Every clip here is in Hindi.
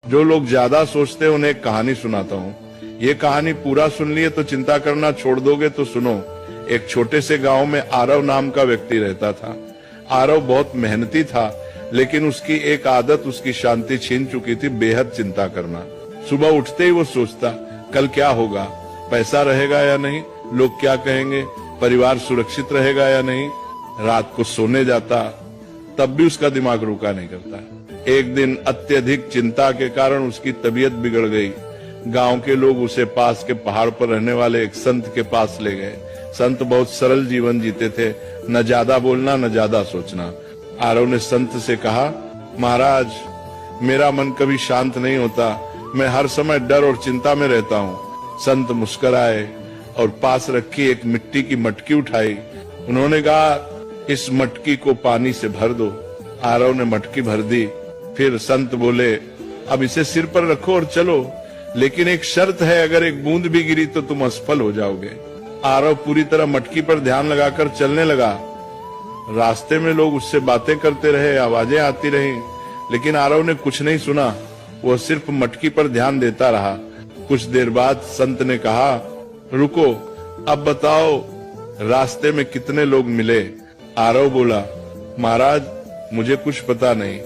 जो लोग ज्यादा सोचते हैं उन्हें एक कहानी सुनाता हूँ। ये कहानी पूरा सुन लिए तो चिंता करना छोड़ दोगे तो सुनो। एक छोटे से गांव में आरव नाम का व्यक्ति रहता था। आरव बहुत मेहनती था, लेकिन उसकी एक आदत उसकी शांति छीन चुकी थी, बेहद चिंता करना। सुबह उठते ही वो सोचता, कल क्या होगा, पैसा रहेगा या नहीं, लोग क्या कहेंगे, परिवार सुरक्षित रहेगा या नहीं। रात को सोने जाता, तब भी उसका दिमाग रुका नहीं करता। एक दिन अत्यधिक चिंता के कारण उसकी तबीयत बिगड़ गई। गांव के लोग उसे पास के पहाड़ पर रहने वाले एक संत के पास ले गए। संत बहुत सरल जीवन जीते थे, न ज्यादा बोलना न ज्यादा सोचना। आरव ने संत से कहा, महाराज, मेरा मन कभी शांत नहीं होता, मैं हर समय डर और चिंता में रहता हूँ। संत मुस्कुराए और पास रखी एक मिट्टी की मटकी उठाई। उन्होंने कहा, इस मटकी को पानी से भर दो। आरव ने मटकी भर दी। फिर संत बोले, अब इसे सिर पर रखो और चलो, लेकिन एक शर्त है, अगर एक बूंद भी गिरी तो तुम असफल हो जाओगे। आरव पूरी तरह मटकी पर ध्यान लगाकर चलने लगा। रास्ते में लोग उससे बातें करते रहे, आवाजें आती रहीं, लेकिन आरव ने कुछ नहीं सुना। वो सिर्फ मटकी पर ध्यान देता रहा। कुछ देर बाद संत ने कहा, रुको, अब बताओ रास्ते में कितने लोग मिले। आरव बोला, महाराज, मुझे कुछ पता नहीं,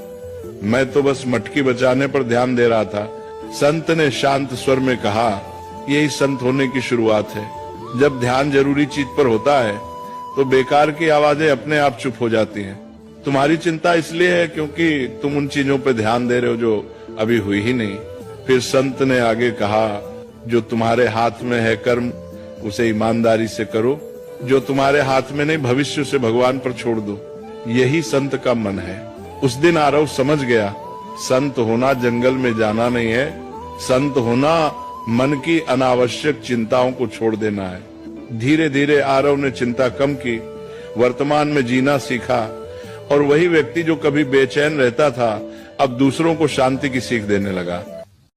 मैं तो बस मटकी बचाने पर ध्यान दे रहा था। संत ने शांत स्वर में कहा, यही संत होने की शुरुआत है। जब ध्यान जरूरी चीज पर होता है तो बेकार की आवाजें अपने आप चुप हो जाती हैं। तुम्हारी चिंता इसलिए है क्योंकि तुम उन चीजों पर ध्यान दे रहे हो जो अभी हुई ही नहीं। फिर संत ने आगे कहा, जो तुम्हारे हाथ में है कर्म, उसे ईमानदारी से करो। जो तुम्हारे हाथ में नहीं, भविष्य से भगवान पर छोड़ दो। यही संत का मन है। उस दिन आरव समझ गया, संत होना जंगल में जाना नहीं है, संत होना मन की अनावश्यक चिंताओं को छोड़ देना है। धीरे धीरे आरव ने चिंता कम की, वर्तमान में जीना सीखा, और वही व्यक्ति जो कभी बेचैन रहता था अब दूसरों को शांति की सीख देने लगा।